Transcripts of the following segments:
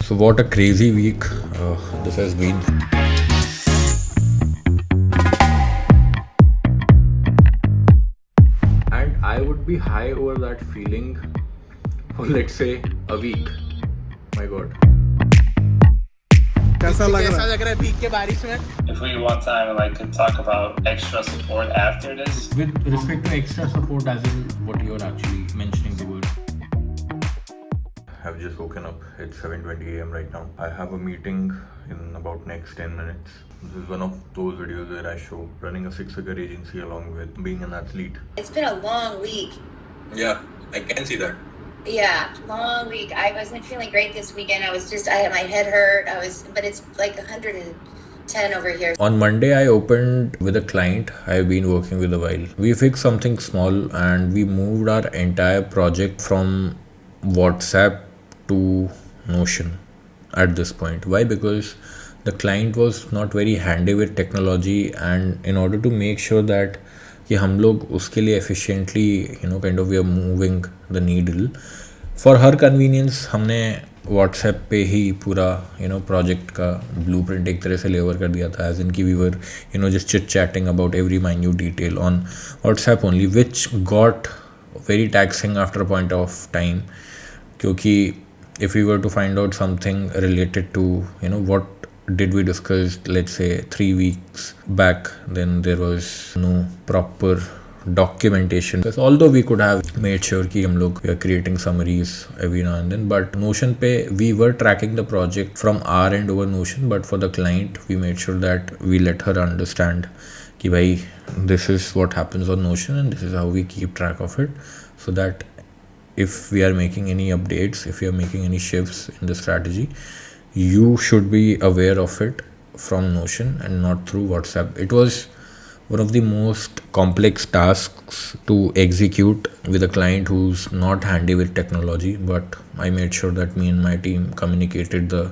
So what a crazy week this has been. And I would be high over that feeling for let's say a week. My God. कैसा लग रहा है भीग के बारिश में? If we want time, I could talk about extra support after this. With respect to extra support, as in what you're actually mentioning the word. I've just woken up. It's 7:20 a.m. right now. I have a meeting in about next 10 minutes. This is one of those videos where I show running a six-figure agency along with being an athlete. It's been a long week. Yeah, I can see that. Yeah, long week. I wasn't feeling great this weekend. I had my head hurt. But it's like 110 over here. On Monday, I opened with a client I've been working with a while. We fixed something small and we moved our entire project from WhatsApp to Notion at this point. Why? Because the client was not very handy with technology, and in order to make sure that कि हम लोग उसके लिए efficiently kind of we are moving the needle, for her convenience हमने WhatsApp पे ही पूरा project का blueprint एक तरह से लेवर कर दिया था, as in कि we were just chit chatting about every minute detail on WhatsApp only, which got very taxing after a point of time. क्योंकि if we were to find out something related to what did we discuss, let's say 3 weeks back, then there was no proper documentation, because although we could have made sure कि हम लोग we are creating summaries every now and then, but Notion पे we were tracking the project from our end over Notion, but for the client we made sure that we let her understand कि भाई this is what happens on Notion and this is how we keep track of it, so that if we are making any updates, if we are making any shifts in the strategy, you should be aware of it from Notion and not through WhatsApp. It was one of the most complex tasks to execute with a client who's not handy with technology, but I made sure that me and my team communicated the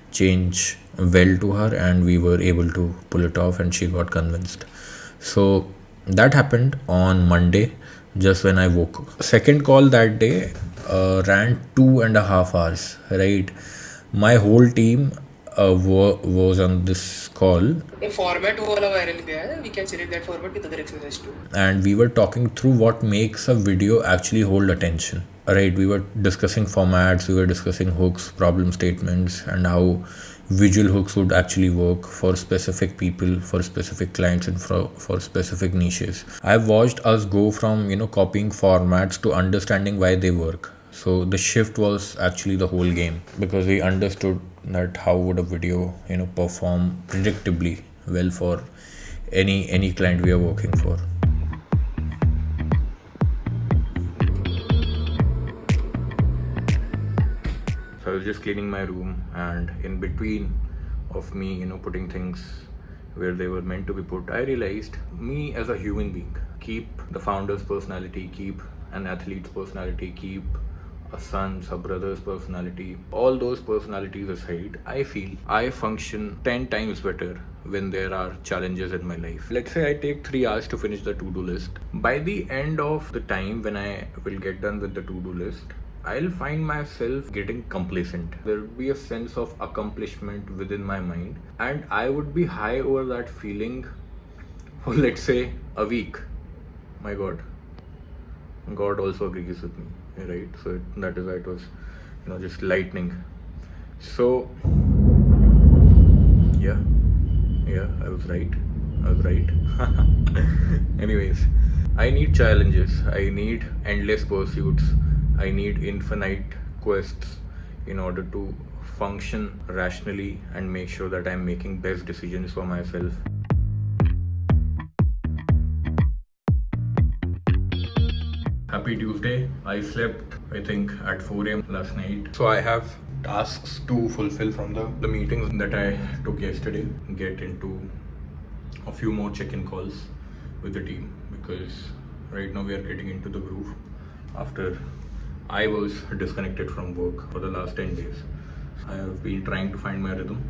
change well to her and we were able to pull it off and she got convinced. So that happened on Monday, just when I woke up. Second call that day ran 2.5 hours, right? My whole team was on this call. A format वो वाला viral गया है. We can select that format with other exercise too. And we were talking through what makes a video actually hold attention. Right, we were discussing formats, we were discussing hooks, problem statements, and how visual hooks would actually work for specific people, for specific clients, and for specific niches. I've watched us go from copying formats to understanding why they work. So the shift was actually the whole game, because we understood that how would a video perform predictably well for any client we are working for. So I was just cleaning my room, and in between of me putting things where they were meant to be put, I realized me as a human being, keep the founder's personality, keep an athlete's personality, keep a son's, a brother's personality, all those personalities aside, I feel I function 10 times better when there are challenges in my life. Let's say I take 3 hours to finish the to-do list. By the end of the time when I will get done with the to-do list, I'll find myself getting complacent. There will be a sense of accomplishment within my mind, and I would be high over that feeling for let's say a week. My God. God also agrees with me, right? So that is why it was just lightning. So yeah, I was right. Anyways, I need challenges, I need endless pursuits, I need infinite quests in order to function rationally and make sure that I'm making best decisions for myself. Happy Tuesday. I slept, I think, at 4 a.m. last night. So I have tasks to fulfill from the meetings that I took yesterday. Get into a few more check-in calls with the team, because right now we are getting into the groove after I was disconnected from work for the last 10 days. I have been trying to find my rhythm.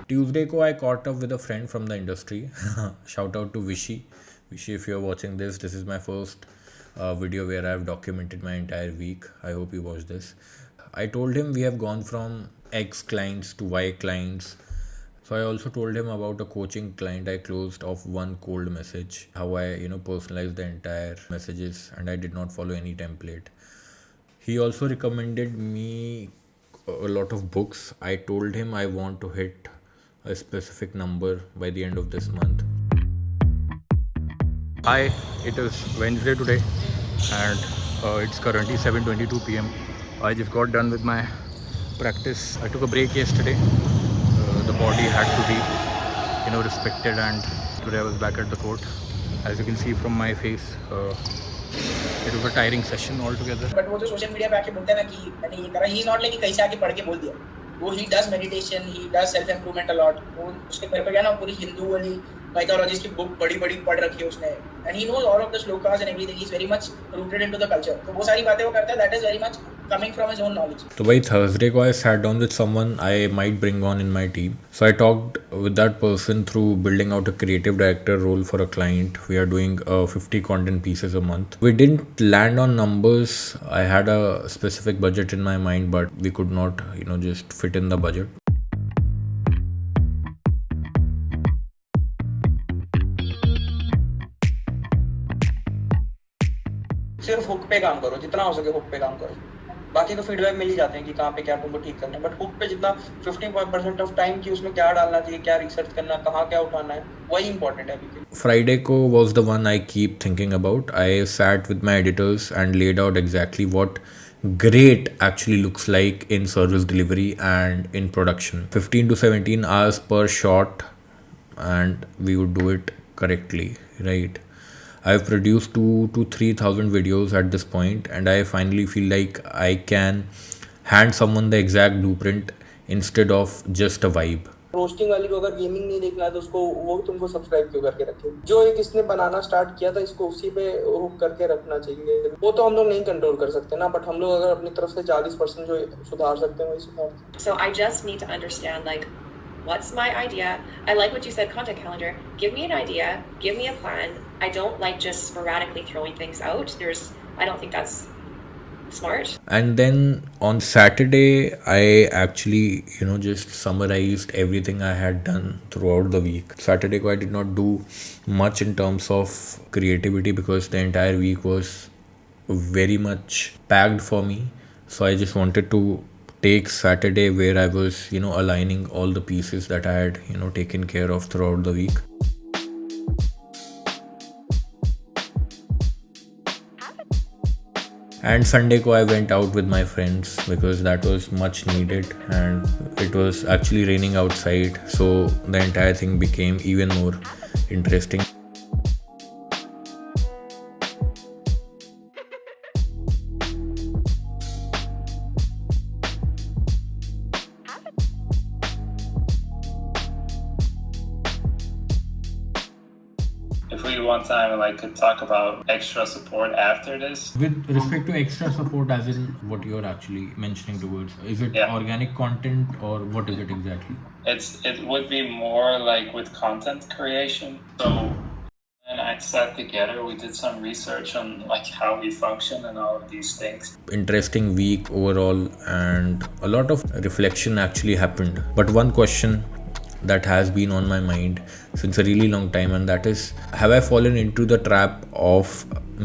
Tuesday ko I caught up with a friend from the industry. Shout out to Vishy. Vishy, if you're watching this is my first a video where I've documented my entire week. I hope you watched this. I told him we have gone from X clients to Y clients. So I also told him about a coaching client I closed off one cold message, how I, personalized the entire messages and I did not follow any template. He also recommended me a lot of books. I told him I want to hit a specific number by the end of this month. Hi, it is Wednesday today and it's currently 7:22 p.m. I just got done with my practice. I took a break yesterday. The body had to be, respected, and today I was back at the court. As you can see from my face, it was a tiring session altogether. But वो जो social media पे आके बोलते हैं ना कि मैंने ये करा, he is not like कि कहीं से आके पढ़ के बोल दिया. वो he does meditation, he does self improvement a lot. वो उसके घर पे गया ना, पूरी हिंदू वाली mythologies की बुक बड़ी पढ़ रखी है उसने, and he knows all of the shlokas and everything. He's very much rooted into the culture. तो वो सारी बातें वो करता है, that is very much coming from his own knowledge. So by Thursday ko I sat down with someone I might bring on in my team. So I talked with that person through building out a creative director role for a client. We are doing 50 content pieces a month. We didn't land on numbers. I had a specific budget in my mind, but we could not, just fit in the budget. सिर्फ hook पे काम करो, जितना हो सके hook पे काम करो. बाकी तो फीडबैक मिल ही जाते हैं कि कहाँ पे क्या तुमको ठीक करना है, बट हुक पे जितना 50% ऑफ टाइम की उसमें क्या डालना चाहिए, क्या रिसर्च करना, कहाँ क्या उठाना है, वही इंपॉर्टेंट है अभी. Friday ko was the one I keep thinking about. I sat with my editors and laid out exactly what great actually looks like in service delivery and in production. 15 to 17 hours per shot and we would do it correctly, right? I've produced 2 to 3,000 videos at this point and I finally feel like I can hand someone the exact blueprint instead of just a vibe. Roasting वाली को अगर gaming नहीं देखना है तो उसको वो तुमको सब्सक्राइब क्यों करके रखे. जो एक इसने बनाना स्टार्ट किया था इसको उसी पे हुक करके रखना चाहिए. वो तो हम लोग नहीं कंट्रोल कर सकते ना, बट हम लोग अगर अपनी तरफ से 40% जो सुधार सकते हैं वही सुधार. So I just need to understand like what's my idea. I like what you said, content calendar. Give me an idea, give me a plan. I don't like just sporadically throwing things out. I don't think that's smart. And then on Saturday I actually just summarized everything I had done throughout the week. Saturday I did not do much in terms of creativity because the entire week was very much packed for me. So I just wanted to take Saturday where I was aligning all the pieces that I had taken care of throughout the week. And Sunday ko I went out with my friends because that was much needed and it was actually raining outside, so the entire thing became even more interesting. If we want time, like, could talk about extra support after this. With respect to extra support, as in what you're actually mentioning towards, is it Yeah. organic content or what is it exactly? It would be more like with content creation. So and I sat together, we did some research on like how we function and all of these things. Interesting week overall and a lot of reflection actually happened. But one question that has been on my mind since a really long time, and that is, have I fallen into the trap of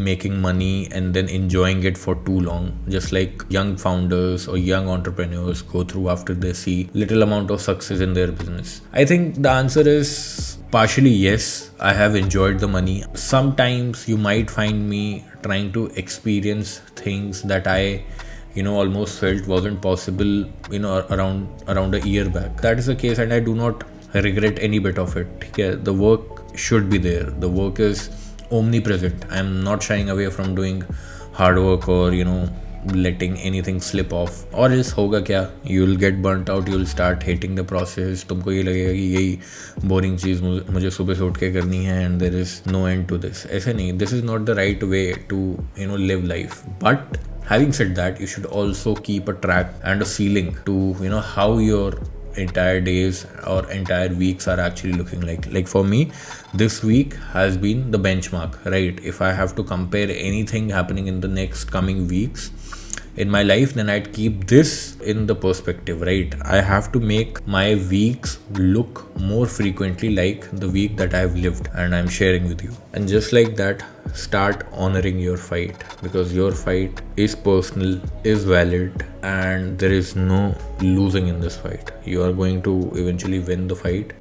making money and then enjoying it for too long, just like young founders or young entrepreneurs go through after they see little amount of success in their business? I think the answer is partially yes. I have enjoyed the money. Sometimes you might find me trying to experience things that I almost felt wasn't possible around a year back. That is the case and I do not regret any bit of it. Yeah, the work should be there. The work is omnipresent. I am not shying away from doing hard work or letting anything slip off. और इस होगा क्या, you will get burnt out, you will start hating the process. तुमको ये लगेगा कि यही boring चीज़ मुझे सुबह से उठ के करनी है and there is no end to this. ऐसे नहीं. This is not the right way to live life. But having said that, you should also keep a track and a ceiling to how your entire days or entire weeks are actually looking like. Like for me, this week has been the benchmark, right? If I have to compare anything happening in the next coming weeks in my life, then I'd keep this in the perspective, right? I have to make my weeks look more frequently like the week that I've lived and I'm sharing with you. And just like that, start honoring your fight, because your fight is personal, is valid, and there is no losing in this fight. You are going to eventually win the fight.